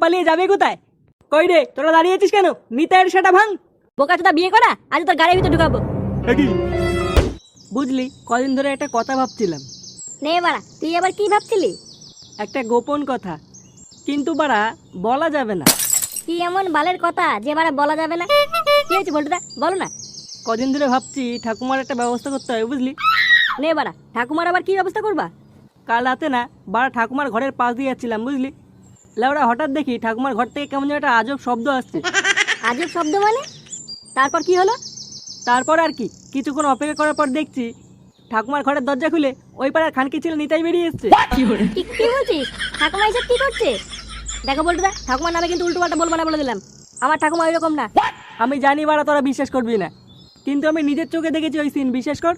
পালিয়ে যাবে কোথায়? কই রে, তোরা দাঁড়িয়ে আছিস কেন? নিতাইয়ের সেটা ভাঙ। বোকাচোদা বিয়ে করা, আজ তোর গাড়ির ভিতরে ঢুকাবো। বুঝলি, কদিন ধরে একটা কথা ভাবছিলাম। নে বাড়া, তুই আবার কি ভাবছিলি? একটা গোপন কথা, কিন্তু বাড়া বলা যাবে না। কি এমন বালের কথা যে বাড়া বলা যাবে না? কি হয়েছে বলটুদা, বলো না। কদিন ধরে ভাবছি ঠাকুমার একটা ব্যবস্থা করতে হবে, বুঝলি। নে বাড়া, ঠাকুমার আবার কি ব্যবস্থা করবা? কাল রাতে না বাড়া ঠাকুমার ঘরের পাশ দিয়ে যাচ্ছিলাম, বুঝলি। লেওড়া হঠাৎ দেখি ঠাকুমার ঘর থেকে কেমন যেন একটা আজব শব্দ আসছে। আজব শব্দ মানে? তারপর কি হলো? তারপর আর কি, কিছুক্ষণ অপেক্ষা করার পর দেখছি ঠাকুমার ঘরের দরজা খুলে ওই পাড়ার খানকি ছেলে নিতাই বেরিয়ে এসছে। কি বলছিস? ঠাকুমা এসব কি করছে? দেখো বলটুদা, ঠাকুমার নামে কিন্তু উল্টো পাল্টা বলবো না, বলে দিলাম। আমার ঠাকুমা ওইরকম না। আমি জানি বাড়া তোরা বিশ্বাস করবি না, কিন্তু আমি নিজের চোখে দেখেছি ওই সিন, বিশ্বাস কর।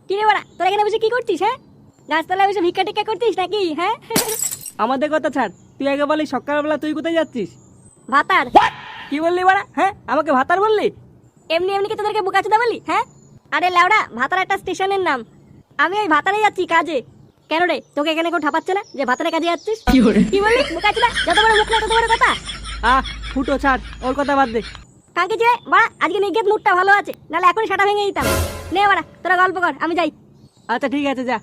কি রে বাড়া, তোরা এখানে বসে কি করছিস? হ্যাঁ, গাছতলায় বসে ভিক্ষা টিক্ষা করছিস নাকি? হ্যাঁ, আমাদের কথা ছাড়, তুই আগে বলি সকালবেলা তুই কোথায় যাচ্ছিস? ভাতার। কি বললি বাড়া? হ্যাঁ, আমাকে ভাতার বললি? এমনি এমনি কি তোদেরকে বোকাচোদা বলি? হ্যাঁ, আরে লাউড়া, ভাতার একটা স্টেশনের নাম। আমি ওই ভাতারে যাচ্ছি কাজে। কেন রে, তোকে এখানে কেউ ঠাপাচ্ছে না যে ভাতারে কাজে যাচ্ছিস? কি বললি বোকাচোদা? যত বড় মুখ না তত বড় কথা। ফুটো ছাড়, ওর কথা বাদ দে। কাকে যে বাড়া, আজকে নিগেত মুডটা ভালো আছে, নাহলে এখনই সাটা ভেঙে দিতাম। নে বাড়া, তোরা গল্প কর, আমি যাই। আচ্ছা ঠিক আছে, যা।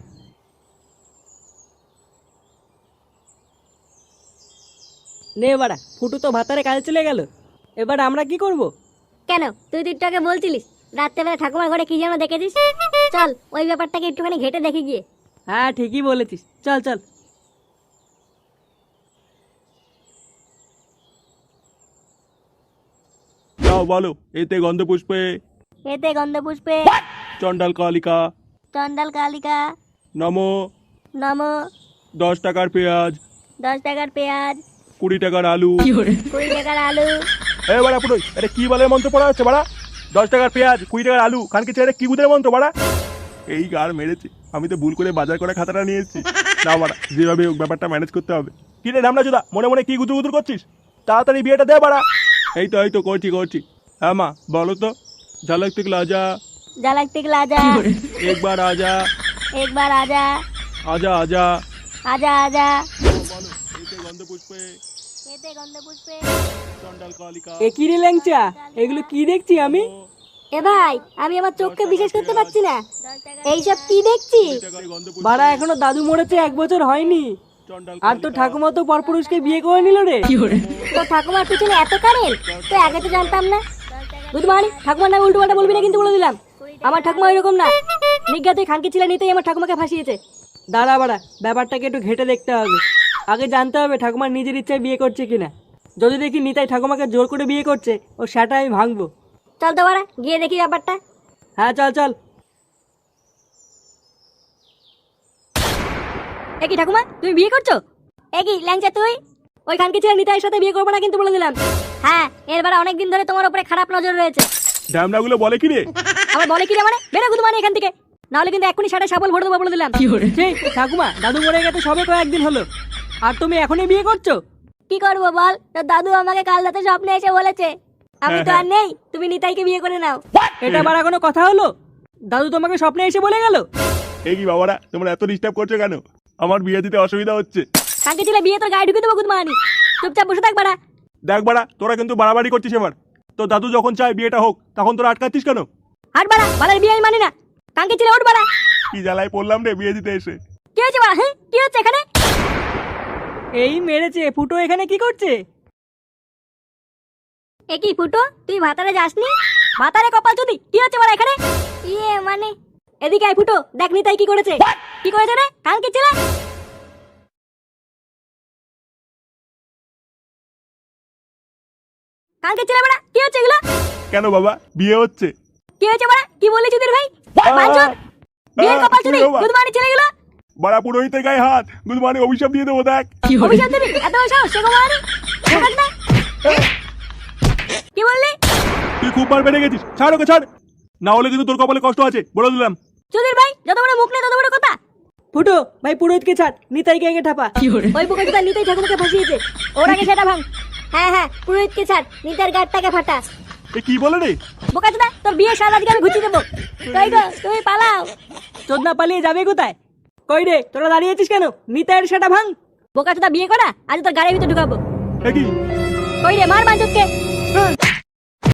নে বাড়া, ফুটু তো ভাতারে কাজে চলে গেল, এবার আমরা কি করব? কেন, তুই তো একটু আগে বলছিলিস রাত্রেবেলা ঠাকুমার ঘরে কি যেন দেখেছিস। চল ওই ব্যাপারটাকে একটুখানি ঘেটে দেখে গিয়ে। হ্যাঁ ঠিকই বলেছিস, চল চল। যাও বলো, এতে গন্ধপুষ্পে এতে গন্ধপুষ্পে চণ্ডাল কালিকা চন্ডাল কালিকা নমো। নম। 10 টাকার পেঁয়াজ, 10 টাকার পেঁয়াজ, 20 টাকার আলু। 20 টাকার আলু। এ বাড়া পুরোই, এটা কি বলে মন্ত্র পড়া হচ্ছে বাড়া? 10 টাকার পেঁয়াজ, 20 টাকার আলু, খানকে ছেড়ে কি বুঝে মন্ত্র বাড়া? এই গার মেরেছে, আমি তো ভুল করে বাজার করে খাতাটা নিয়ে এসেছি। না বাড়া, যেভাবে হোক ব্যাপারটা ম্যানেজ করতে হবে। কি রে রামনা চোদা, মনে মনে কি গুদুর গুদুর করছিস? তাড়াতাড়ি বিয়েটা দে বাড়া। এই তো করছি। হ্যাঁ মা, বলো তো। ঝলক দিখলা যা, ঝলক দিখলা যা, একবার আজা, একবার আজা, আজা আজা। আজা আজা। বলো, এতে গন্ধপুষ্পে এতে গন্ধপুষ্পে চণ্ডাল কালিকা। এ কি রে ল্যাংচা, এগুলো কি দেখছি আমি? এ ভাই, আমি আমার চোখকে বিশ্বাস করতে পারছি না। এইসব কি দেখছি? বাড়া, এখনো দাদু মরেছে 1 বছর হয়নি, আর তো ঠাকুমা তো পরপুরুষকে বিয়ে করে নিল রে। তো ঠাকুমার পিছনে এত কারেন্ট, তো আগে তো জানতাম না। বুধবাড়ি, ঠাকুমার নামে উল্টো পাল্টা বলবি না কিন্তু, বলে দিলাম। আমার ঠাকুমা ওইরকম না। নিজ্ঞাতে খানকি ছেলে নিতেই আমার ঠাকুমাকে ফাঁসিয়েছে। দাঁড়া বাড়া, ব্যাপারটাকে একটু ঘেটে দেখতে হবে। আগে জানতে হবে ঠাকুমার নিজের ইচ্ছায় বিয়ে করছে কিনা। যদি দেখি নিতাই ঠাকুমাকে জোর করে বিয়ে করছে, ও সেটা আমি ভাঙবো। চল তো বাড়া, গিয়ে দেখি ব্যাপারটা। হ্যাঁ চল চল। একই ঠাকুমা, তুমি বিয়ে করছো? একই ল্যাংচা তুই? ওই খানকি ছেলে নিতাইয়ের সাথে বিয়ে করবো না কিন্তু, বলে দিলাম। হ্যাঁ, এর বাড়া অনেকদিন ধরে তোমার উপরে খারাপ নজর রয়েছে। ড্যামনাগুলো বলে কি রে? আবার বলে কি রে মানে? বেরো গুদমানি এখান থেকে, নাহলে কিন্তু এখনই সাড়ে সাবল ভরে দেবো, বলে দিলাম। সেই ঠাকুমা, দাদু মরে গেছে সবে কয়েকদিন হলো, আর তুমি এখনই বিয়ে করছো? কি করবো বল, তোর দাদু আমাকে কাল রাতে স্বপ্নে এসে বলেছে আমি তো আর নেই, তুমি নিতাইকে বিয়ে করে নাও। এটা বাড়া কোনো কথা হলো? দাদু তোমাকে স্বপ্নে এসে বলে গেল? এই কি বাবারা, তোমরা এত ডিস্টার্ব করছো কেন? আমার বিয়ে দিতে অসুবিধা হচ্ছে। কাকে ছেলে বিয়ে তোর গায়ে ঢুকে দেবো গুদমানি, চুপচাপ বসে থাক বাড়া। দেখ বাড়া, তোরা কিন্তু বাড়াবাড়ি করছিস এবার। তো দাদু যখন চায় বিয়েটা হোক, তখন তোরা আটকাচ্ছিস কেন? হাট বাড়া, বাড়ার বিয়ে আমি মানি না। কাকে ছেলে ওঠ বাড়া। কি জ্বালায় পড়লাম রে বিয়ে দিতে এসে। কি হয়েছে বাড়া? হ্যাঁ, কি হচ্ছে এখানে? এই মেরেছে, ফুটো এখানে কি করছে? এ কি ফুটো, তুই ভাতারে যাসনি? ভাতারে কপাল চুদি, কি হচ্ছে বাড়া এখানে? ইয়ে মানে, এদিকে আয় ফুটো, দেখ নিতাই কি করেছে। কি করেছে রে কালকে ছেলে? কালকে ছেলে বাড়া, কি হচ্ছে এগুলো? কেন বাবা, বিয়ে হচ্ছে? কি হয়েছে বাড়া, কি বললি চুদির ভাই? বাঞ্চোদ, বিয়ের কপাল চুদি, গুদমানি ছেলেগুলো। বাড়া পুরোহিতের গায়ে হাত, গুদমানি অভিশাপ দিয়ে দেবো দেখ। অভিশাপ দিবি? এত বড় সাহস, সে গুদমানি? দেখাস না? কি বললি? তুই খুব বার বেড়ে গেছিস, ছাড় ওকে ছাড়, না হলে কিন্তু তোর কপালে কষ্ট আছে, বলে দিলাম। চুদির ভাই, যত বড় মুখ নেই তত বড় কথা। ফুটো ভাই, পুরোহিতকে ছাড়, নিতাইকে আগে ঠাপা। ওই বোকাচোদা নিতাই ঠাকুরকে ফাঁসিয়েছে, ওর আগে সেটা ভাঙ। হ্যাঁ হ্যাঁ, পুরোহিতকে ছাড়, নিতাইয়ের গাড়টাকে ফাটা। এ কি বলে রে? বোকাচোদা, তোর বিয়ে সারা আজকে আমি ঘুচিয়ে দেবো। তাই গো, তুমি পালাও। চোদনা পালিয়ে যাবে কোথায়? কই রে তোরা দাঁড়িয়ে আছিস কেন? নিতাইয়ের সেটা ভাঙ। বোকাচোদা বিয়ে করা আজ তোর গাড়ির ভিতরে ঢুকাবো। এ কি? কই রে মার বাঞ্চতকে।